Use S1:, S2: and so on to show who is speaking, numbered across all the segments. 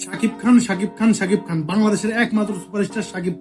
S1: শাকিব খান বাংলাদেশের একমাত্র সুপারস্টার শাকিব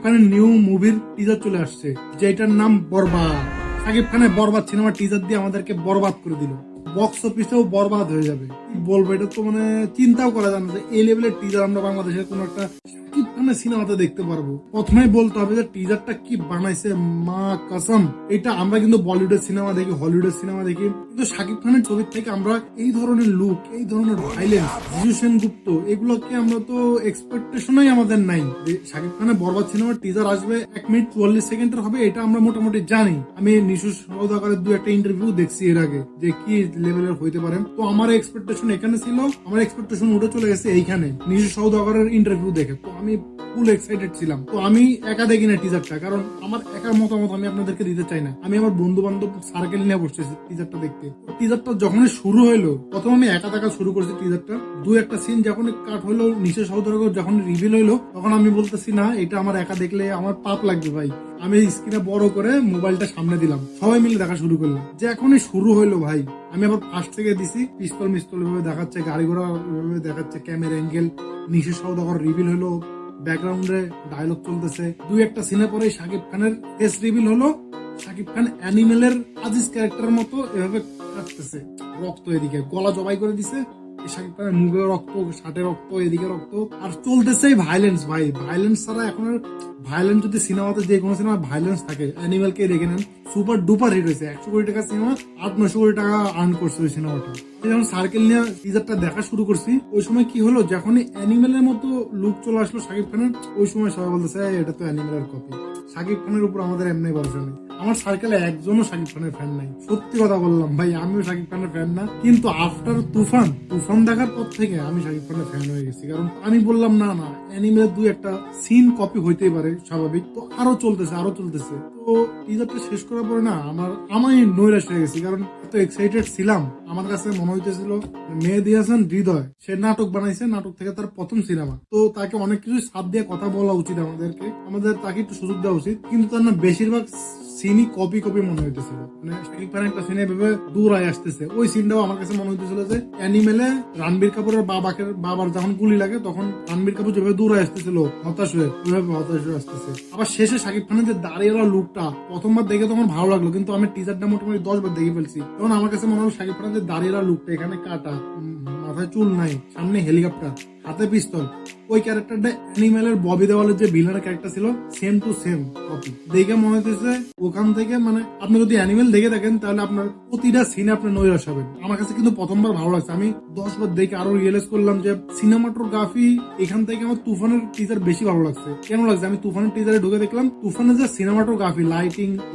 S1: খানের নিউ মুভির টিজার চলে আসছে, যেটার নাম বরবাদ। শাকিব খানের বরবাদ সিনেমার টিজার দিয়ে আমাদেরকে বরবাদ করে দিল, বক্স অফিসেও বরবাদ হয়ে যাবে। কি বলবো, এটা তো মানে চিন্তাও করা যায় না যে এই লেভেলের টিজার আমরা বাংলাদেশের কোন একটা শাকিব খানের সিনেমাতে দেখতে পারবো। প্রথমেই বলতে হবে যে টিজারটা কি বানাইছে মা কসম। এটা আমরা কিন্তু বলিউডের সিনেমা দেখি, হলিউডের সিনেমা দেখি, কিন্তু শাকিব খানের ছবির থেকে আমরা এই ধরনের লুক, এই ধরনের ভাইলেন্স, জিজু সেনগুপ্ত, এগুলোকে আমরা তো এক্সপেকটেশনই আমাদের নাই। শাকিব খানের বরবাদ সিনেমার টিজার আসবে 1 মিনিট 44 সেকেন্ডের হবে, এটা আমরা মোটামুটি জানি। আমি নিশু সওদাগরের 2-1টা ইন্টারভিউ দেখছি এর আগে যে কি লেভেলের হইতে পারে। তো আমার এক্সপেকটেশন এখানে ছিল, আমার এক্সপেকটেশন উঠে চলে গেছে এইখানে নিশু সওদাগরের ইন্টারভিউ দেখে। তো আমি ফুল এক্সাইটেড ছিলাম। তো আমি একা দেখি না টিজারটা, কারণ আমার একার মতামত আমি আপনাদেরকে দিতে চাই না। আমি আমার বন্ধু বান্ধব সার্কেল নিয়ে বসতেছি টিজারটা দেখতে। টিজারটা যখনই শুরু হইলো, প্রথম আমি একা দেখা শুরু করছি টিজারটা। 2-1টা সিন যখন কাট হইলো, নিশু সওদাগর যখন রিভিল হইলো, তখন আমি বলতেছি না এটা আমার একা দেখলে আমার পাপ লাগবে ভাই। আমি স্ক্রিনে বড় করে মোবাইলটা সামনে দিলাম, সবাই মিলে দেখা শুরু করলাম। যে এখনই শুরু হইলো ভাই, আমি আবার ফার্স্ট থেকে দিছি, পিস্তল ভাবে দেখাচ্ছে, গাড়ি ঘোড়া ভাবে দেখাচ্ছে, ক্যামেরা অ্যাঙ্গেল, নিশু সওদাগর রিভিল হলো, ব্যাকগ্রাউন্ডে ডায়লগ চলতেছে। 2-1টা সিনে পরে শাকিব খানের ফেস রিভিল হলো। শাকিব খান অ্যানিমেলের আজিজ ক্যারেক্টারের মতো এভাবে কাটতেছে, রক্ত এদিকে গলা জবাই করে দিছে, শাকিব খানের মুখে রক্ত, শার্টে রক্ত, এদিকে রক্ত, আর চলতেছে ভাইলেন্স। ভাই ভাইলেন্স ছাড়া এখন ভাইলেন্স যদি সিনেমাতে যে কোনো সিনেমা ভাইলেন্স থাকে, অ্যানিমেলকে রেখে নেন, সুপার ডুপার হিট হয়েছে। 100 কোটি টাকা সিনেমা 800-900 কোটি টাকা আর্ন করছে ওই সিনেমাটা। যখন সার্কেল নিয়ে টিজারটা দেখা শুরু করছি, ওই সময় কি হলো, যখন অ্যানিমেলের মতো লুক চলে আসলো শাকিব খানের, ওই সময় সবাই বলতেছে এটা তো অ্যানিমেলের কপি। শাকিব খানের উপর আমাদের এমনি ভরসা নেই। আমার সার্কেলে একজনও শাকিব খানের ফ্যান নাই, সত্যি কথা বললাম ভাই, আমিও শাকিব খানের ফ্যান না। কিন্তু আফটার তুফান দেখার পর থেকে আমি শাকিব খানের ফ্যান হয়ে গেছি। কারণ আমি বললাম না অ্যানিমেলের 2-1টা সিন কপি হইতেই পারে, স্বাভাবিক। তো আরো চলতেছে। তো টিজারটা শেষ করার পরে না আমি নৈরাশ হয়ে গেছি, কারণ এত এক্সাইটেড ছিলাম। আমার কাছে মনে হইতেছিল মেহেদী হাসান হৃদয়, সে নাটক বানাইছে, নাটক থেকে তার প্রথম সিনেমা, তো তাকে অনেক কিছু সাথ দিয়ে কথা বলা উচিত, আমাদের তাকে একটু সুযোগ দেওয়া উচিত। কিন্তু তার না বেশিরভাগ সিনই কপি মনে হইতেছিল। মানে শাকিব খান একটা সিনে ভেবে দূরায় আসতেছে, ওই সিনটাও আমার কাছে মনে হইতেছিল যে অ্যানিমেলে রণবীর কাপুরের বাবার যখন গুলি লাগে, তখন রণবীর কাপুর যেভাবে দূরায় আসতেছিল হতাশ হয়ে আসতেছে। আবার শেষে শাকিব খানের যে দাঁড়িয়ে লুকটা, প্রথমবার দেখে তখন ভালো লাগলো, কিন্তু আমি টিজারটা মোটামুটি 10 বার দেখে ফেলছি। তখন আমার কাছে মনে হলো শাকিব খানের যে দাঁড়িয়ে লুকটা, এখানে কাটা, মাথায় চুল নাই, সামনে হেলিকপ্টার, হাতে পিস্তল, ওই ক্যারেক্টারটা অ্যানিমেলের ববি দেওয়ালের যে ভিলেনের ক্যারেক্টার ছিল, সেম টু সেম কপি। দেখে মনে হইতেছে ওখান থেকে, মানে আপনি যদি অ্যানিমেল দেখে থাকেন তাহলে আপনার প্রতিটা সিনে আপনি নৈরাশ হবেন। আমার কাছে কিন্তু প্রথমবার ভালো লাগছে, আমি 10 বার দেখে আরো রিয়েলাইজ করলাম যে সিনেমাটোগ্রাফি এখান থেকে আমার তুফানের টিজার বেশি ভালো লাগছে। কেন লাগছে, আমি তুফানের টিজারে ঢুকে দেখলাম তুফানের যে সিনেমাটোগ্রাফি,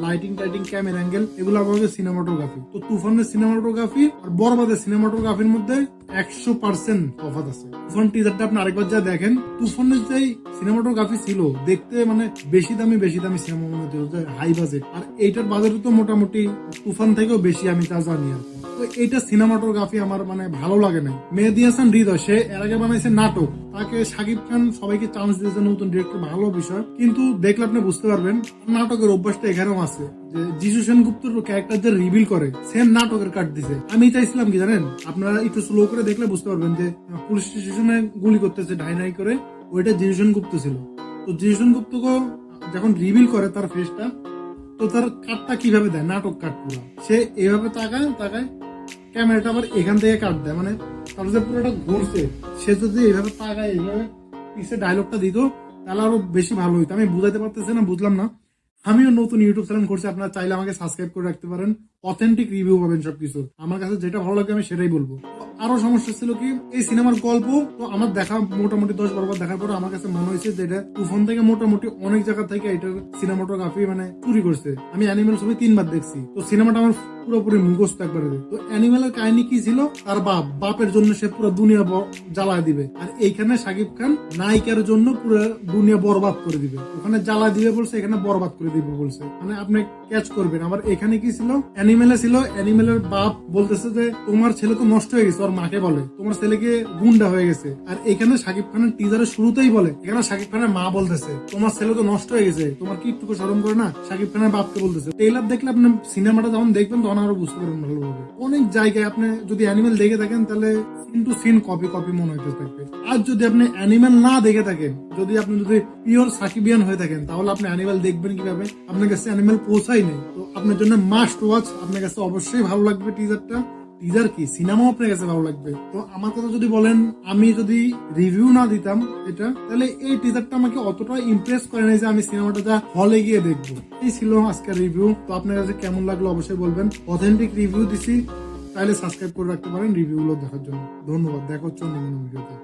S1: লাইটিং ক্যামেরা অ্যাঙ্গেল, এগুলো আমাদের সিনেমাটোগ্রাফি। তো তুফানের সিনেমাটোগ্রাফি আর বরবাদের সিনেমাটোগ্রাফির মধ্যে 100% তফাৎ আছে। তুফান টিজারটা আপনি আরেকবার যা দেখেন, তুফানের যে সিনেমাটোগ্রাফি ছিল দেখতে, মানে বেশি দামি সিনেমা মনে হচ্ছে, হাই বাজেট। আর এইটার বাজেট তো মোটামুটি তুফান থেকেও বেশি, আমি তা জানি আর কি। তো এইটা সিনেমাটোগ্রাফি আমার মানে ভালো লাগে নাই। মেহেদী হাসান হৃদয়, সে এর আগে বানাইছে নাটক, তাকে শাকিব খান সবাইকে চান্স দিয়েছে, নতুন ডিরেক্টর, ভালো বিষয়। কিন্তু দেখলে আপনি বুঝতে পারবেন নাটকের অভ্যাসটা এখানেও আছে, যে জিজু সেনগুপ্তর ক্যারেক্টার যে রিভিল করে, সেম নাটকের কাট দিছে। আমি চাইছিলাম কি জানেন, আপনারা একটু স্লো করে দেখলে বুঝতে পারবেন যে পুলিশ স্টেশনে গুলি করতেছে ঢাই করে, ওইটা জিজু সেনগুপ্ত ছিল। তো জিজু সেনগুপ্তকে যখন রিভিল করে তার ফেসটা, তো তার কাটটা কিভাবে দেয়, নাটক কাট পুরো, সে এভাবে তাকায়, ক্যামেরাটা আবার এখান থেকে কাট দেয়, মানে তার যে পুরোটা ঘুরছে, সে যদি এইভাবে তাকায়, এইভাবে পিছে ডায়লগটা দিত, তাহলে আরো বেশি ভালো হইতো। আমি বুঝাইতে পারতেছি না, বুঝলাম না। আমিও নতুন ইউটিউব চ্যানেল করছি, আপনারা চাইলে আমাকে সাবস্ক্রাইব করে রাখতে পারেন, অথেন্টিক রিভিউ পাবেন সবকিছু। আমার কাছে যেটা ভালো লাগে আমি সেটাই বলবো। আরো সমস্যা ছিল কি, এই সিনেমার গল্প তো আমার দেখা মোটামুটি 10-12 বার দেখার পর আমার কাছে মনে হয়েছে যে এটা তুফান থেকে মোটামুটি অনেক জায়গা থেকে এটার সিনেমাটোগ্রাফি মানে চুরি করছে। আমি অ্যানিমেল ছবি 3 বার দেখছি, তো সিনেমাটা আমার পুরোপুরি মুখস্থ একবারে। তো অ্যানিমেলের কাহিনী কি ছিল, তার বাপের জন্য সে পুরো দুনিয়া জ্বালায় দিবে, আর এইখানে শাকিব খান নায়িকার জন্য পুরো দুনিয়া বরবাদ করে দিবে। ওখানে জ্বালা দিবে বলছে, এখানে বরবাদ করে দিবে বলছে, মানে আপনি ক্যাচ করবেন। আবার এখানে কি ছিল, অ্যানিমেলের বাপ বলতেছে যে তোমার ছেলে তো নষ্ট হয়ে গেছে, ওর মাকে বলে তোমার ছেলেকে গুন্ডা হয়ে গেছে। আর এখানে শাকিব খানের টিজারের শুরুতেই বলে, এখানে শাকিব খানের মা বলতেছে তোমার ছেলে তো নষ্ট হয়ে গেছে, তোমার কি একটু শরম করে না, শাকিব খানের বাপকে বলতেছে। ট্রেলার দেখলে আপনি সিনেমাটা যখন দেখবেন তখন আরো বুঝতে পারবেন ভালোভাবে। অনেক জায়গায় আপনি যদি অ্যানিমেল দেখে থাকেন তাহলে scene to scene copy copy মনে হইতে থাকবে। আর যদি আপনি অ্যানিমেল না দেখে থাকেন, যদি পিওর সাকিবিয়ান হয়ে থাকেন, তাহলে আপনি অ্যানিমেল দেখবেন কিভাবে? আপনার কাছে অ্যানিমেল পৌঁছাই নেই। তো আপনার জন্য মাস্ট ওয়াচ, আপনার কাছে অবশ্যই ভালো লাগবে টিজারটা। টিজার কি, সিনেমাও আপনার কাছে ভালো লাগবে। তো আমার কথা যদি বলেন, আমি যদি রিভিউ না দিতাম এটা, তাহলে এই টিজারটা আমাকে অতটা ইমপ্রেস করে নাই যে আমি সিনেমাটা যা হলে গিয়ে দেখবো। এই ছিল আজকের রিভিউ। তো আপনার কাছে কেমন লাগলো অবশ্যই বলবেন। অথেন্টিক রিভিউ দিছি, তাহলে সাবস্ক্রাইব করে রাখতে পারেন রিভিউ গুলো দেখার জন্য। ধন্যবাদ, দেখা হচ্ছে অন্য কোনো ভিডিওতে।